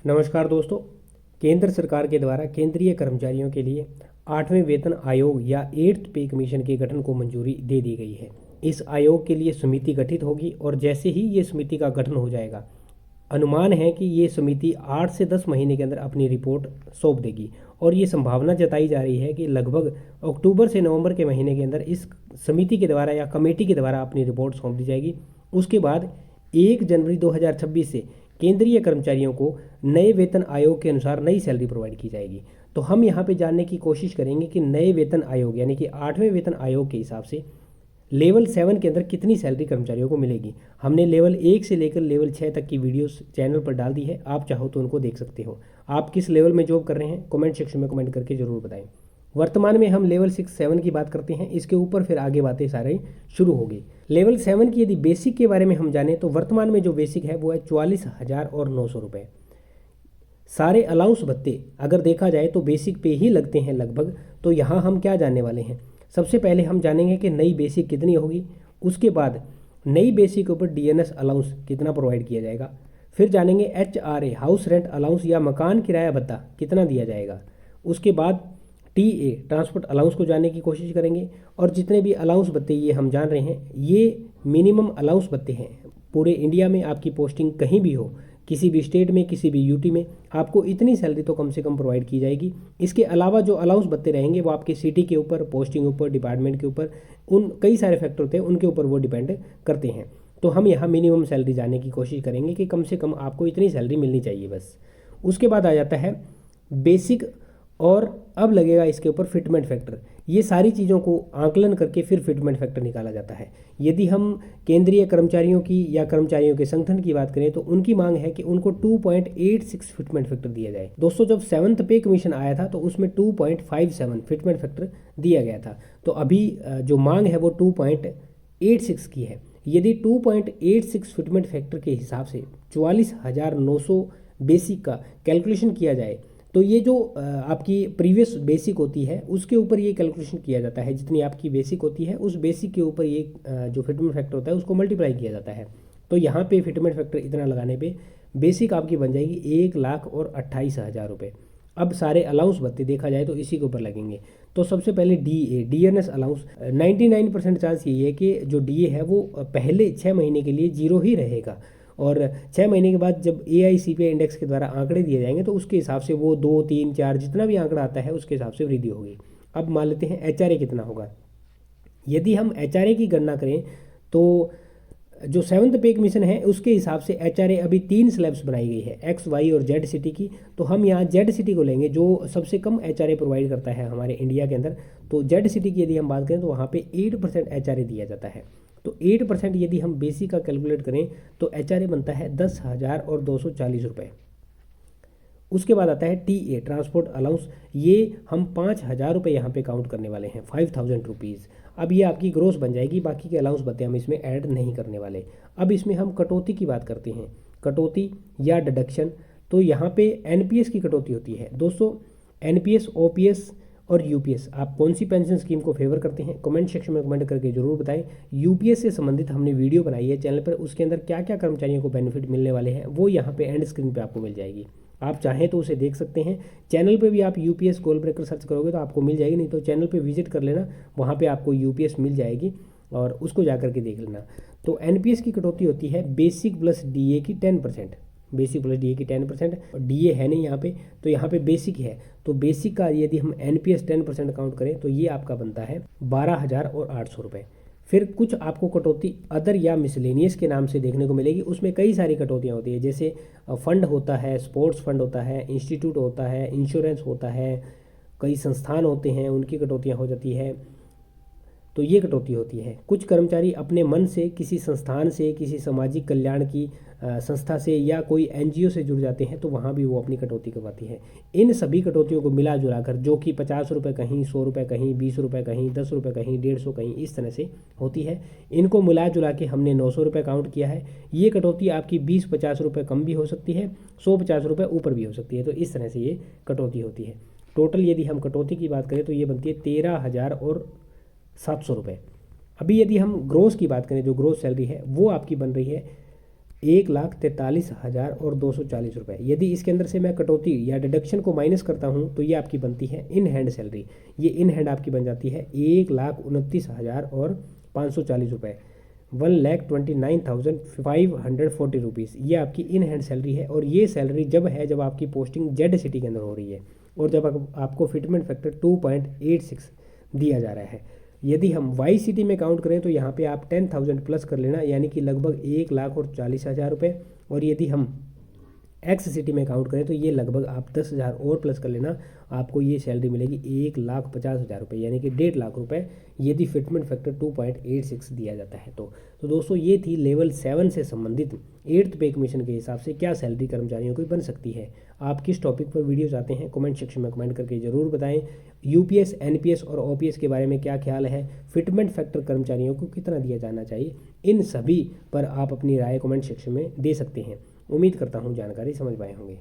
नमस्कार दोस्तों। केंद्र सरकार के द्वारा केंद्रीय कर्मचारियों के लिए 8वें वेतन आयोग या 8th पे कमीशन के गठन को मंजूरी दे दी गई है। इस आयोग के लिए समिति गठित होगी और जैसे ही ये समिति का गठन हो जाएगा, अनुमान है कि ये समिति 8 से 10 महीने के अंदर अपनी रिपोर्ट सौंप देगी और ये संभावना जताई जा रही है कि लगभग अक्टूबर से नवंबर के महीने के अंदर इस समिति के द्वारा या कमेटी के द्वारा अपनी रिपोर्ट सौंप दी जाएगी। उसके बाद 1 जनवरी 2026 से केंद्रीय कर्मचारियों को नए वेतन आयोग के अनुसार नई सैलरी प्रोवाइड की जाएगी। तो हम यहाँ पे जानने की कोशिश करेंगे कि नए वेतन आयोग यानी कि 8वें वेतन आयोग के हिसाब से लेवल 7 के अंदर कितनी सैलरी कर्मचारियों को मिलेगी। हमने लेवल 1 से लेकर लेवल 6 तक की वीडियोस चैनल पर डाल दी है, आप चाहो तो उनको देख सकते हो। आप किस लेवल में जॉब कर रहे हैं कमेंट सेक्शन में कमेंट करके ज़रूर बताएं। वर्तमान में हम लेवल 6-7 की बात करते हैं, इसके ऊपर फिर आगे बातें सारी शुरू होगी। लेवल 7 की यदि बेसिक के बारे में हम जानें तो वर्तमान में जो बेसिक है वो है 44,900 रुपये। सारे अलाउंस भत्ते अगर देखा जाए तो बेसिक पे ही लगते हैं लगभग। तो यहाँ हम क्या जानने वाले हैं, सबसे पहले हम जानेंगे कि नई बेसिक कितनी होगी। उसके बाद नई बेसिक के ऊपर डीएनएस अलाउंस कितना प्रोवाइड किया जाएगा। फिर जानेंगे एचआरए हाउस रेंट अलाउंस या मकान किराया भत्ता कितना दिया जाएगा। उसके बाद टीए ट्रांसपोर्ट अलाउंस को जानने की कोशिश करेंगे। और जितने भी अलाउंस भत्ते ये हम जान रहे हैं ये मिनिमम अलाउंस भत्ते हैं। पूरे इंडिया में आपकी पोस्टिंग कहीं भी हो, किसी भी स्टेट में, किसी भी यूटी में, आपको इतनी सैलरी तो कम से कम प्रोवाइड की जाएगी। इसके अलावा जो अलाउंस भत्ते रहेंगे वो आपके सिटी के ऊपर, पोस्टिंग ऊपर, डिपार्टमेंट के ऊपर, उन कई सारे फैक्टर होते हैं उनके ऊपर वो डिपेंड करते हैं। तो हम यहाँ मिनिमम सैलरी जानने की कोशिश करेंगे कि कम से कम आपको इतनी सैलरी मिलनी चाहिए बस। उसके बाद आ जाता है बेसिक और अब लगेगा इसके ऊपर फिटमेंट फैक्टर। ये सारी चीज़ों को आंकलन करके फिर फिटमेंट फैक्टर निकाला जाता है। यदि हम केंद्रीय कर्मचारियों की या कर्मचारियों के संगठन की बात करें तो उनकी मांग है कि उनको 2.86 फिटमेंट फैक्टर दिया जाए। दोस्तों, जब 7th पे कमीशन आया था तो उसमें 2.57 फिटमेंट फैक्टर दिया गया था। तो अभी जो मांग है वो 2.86 की है। यदि 2.86 फिटमेंट फैक्टर के हिसाब से 44,900 बेसिक का कैलकुलेशन किया जाए तो ये जो आपकी प्रीवियस बेसिक होती है उसके ऊपर ये कैलकुलेशन किया जाता है। जितनी आपकी बेसिक होती है उस बेसिक के ऊपर ये जो फिटमेंट फैक्टर होता है उसको मल्टीप्लाई किया जाता है। तो यहाँ पे फिटमेंट फैक्टर इतना लगाने पे बेसिक आपकी बन जाएगी 1,28,000 रुपये। अब सारे अलाउंस भत्ते देखा जाए तो इसी के ऊपर लगेंगे। तो सबसे पहले डीएनएस अलाउंस 99% चांस यही है कि जो डीए है वो पहले 6 महीने के लिए जीरो ही रहेगा और 6 महीने के बाद जब AICPI इंडेक्स के द्वारा आंकड़े दिए जाएंगे तो उसके हिसाब से वो 2, 3, 4 जितना भी आंकड़ा आता है उसके हिसाब से वृद्धि होगी। अब मान लेते हैं HRA कितना होगा। यदि हम HRA की गणना करें तो जो 7th पे कमीशन है उसके हिसाब से HRA अभी 3 स्लैब्स बनाई गई है, X, Y और Z सिटी की। तो हम यहाँ Z सिटी को लेंगे जो सबसे कम HRA प्रोवाइड करता है हमारे इंडिया के अंदर। तो Z सिटी की यदि हम बात करें तो वहाँ पे 8% HRA दिया जाता है। तो 8% यदि हम बेसिक का कैलकुलेट करें तो HRA बनता है 10,240 रुपये। उसके बाद आता है टीए ट्रांसपोर्ट अलाउंस। ये हम 5,000 रुपये यहाँ पे काउंट करने वाले हैं, 5,000 रुपीज़। अब ये आपकी ग्रोस बन जाएगी, बाकी के अलाउंस बते हम इसमें ऐड नहीं करने वाले। अब इसमें हम कटौती की बात करते हैं, कटौती या डिडक्शन। तो यहाँ पे NPS की कटौती होती है। दोस्तों, NPS, OPS और UPS आप कौन सी पेंशन स्कीम को फेवर करते हैं कमेंट सेक्शन में कमेंट करके जरूर बताएं। UPS से संबंधित हमने वीडियो बनाई है चैनल पर, उसके अंदर क्या क्या कर्मचारियों को बेनिफिट मिलने वाले हैं वो यहाँ पे एंड स्क्रीन पे आपको मिल जाएगी। आप चाहें तो उसे देख सकते हैं। चैनल पे भी आप UPS गोल ब्रेकर सर्च करोगे तो आपको मिल जाएगी, नहीं तो चैनल पे विजिट कर लेना, वहाँ पे आपको UPS मिल जाएगी और उसको जा करके देख लेना। तो NPS की कटौती होती है बेसिक प्लस DA की 10%, बेसिक प्लस DA की 10%। और DA है नहीं यहाँ पे, तो यहाँ पे बेसिक है। तो बेसिक का यदि हम NPS 10% काउंट करें तो ये आपका बनता है 12,800 रुपये। फिर कुछ आपको कटौती अदर या मिसलेनियस के नाम से देखने को मिलेगी। उसमें कई सारी कटौतियाँ होती है, जैसे फंड होता है, स्पोर्ट्स फंड होता है, इंस्टीट्यूट होता है, इंश्योरेंस होता है, कई संस्थान होते हैं उनकी कटौतियाँ हो जाती है। तो ये कटौती होती है। कुछ कर्मचारी अपने मन से किसी संस्थान से, किसी सामाजिक कल्याण की संस्था से या कोई NGO से जुड़ जाते हैं तो वहाँ भी वो अपनी कटौती करवाती है। इन सभी कटौतियों को मिला जुला कर जो कि 50 रुपये कहीं, 100 रुपये कहीं, 20 रुपये कहीं, 10 रुपये कहीं, 150 कहीं, इस तरह से होती है। इनको मिला जुला के हमने 900 रुपये काउंट किया है। ये कटौती आपकी 20-50 रुपये कम भी हो सकती है, 100-50 रुपये ऊपर भी हो सकती है। तो इस तरह से ये कटौती होती है। टोटल यदि हम कटौती की बात करें तो ये बनती है 13,700 रुपये। अभी यदि हम ग्रोस की बात करें, जो ग्रोस सैलरी है वो आपकी बन रही है 1,43,240 यदि इसके अंदर से मैं कटौती या डिडक्शन को माइनस करता हूँ तो ये आपकी बनती है इन हैंड सैलरी। ये इन हैंड आपकी बन जाती है 1,29,540 1,29,540 ये आपकी इन हैंड सैलरी है। और ये सैलरी जब है जब आपकी पोस्टिंग जेड सिटी के अंदर हो रही है और जब आपको फिटमेंट फैक्टर 2.86 दिया जा रहा है। यदि हम वाई सिटी में काउंट करें तो यहाँ पे आप 10,000 प्लस कर लेना, यानी कि लगभग 1,40,000 रुपये। और यदि हम एक्स सिटी में काउंट करें तो ये लगभग आप 10,000 और प्लस कर लेना, आपको ये सैलरी मिलेगी 1,50,000 रुपये, यानी कि 1.5 लाख रुपये यदि फिटमेंट फैक्टर 2.86 दिया जाता है तो दोस्तों ये थी लेवल 7 से संबंधित 8th पे कमीशन के हिसाब से क्या सैलरी कर्मचारियों की बन सकती है। आप किस टॉपिक पर वीडियो चाहते हैं कमेंट सेक्शन में कमेंट करके ज़रूर बताएं। यूपीएस, एनपीएस और ओपीएस के बारे में क्या ख्याल है, फिटमेंट फैक्टर कर्मचारियों को कितना दिया जाना चाहिए, इन सभी पर आप अपनी राय कमेंट सेक्शन में दे सकते हैं। उम्मीद करता हूँ जानकारी समझ पाए होंगे।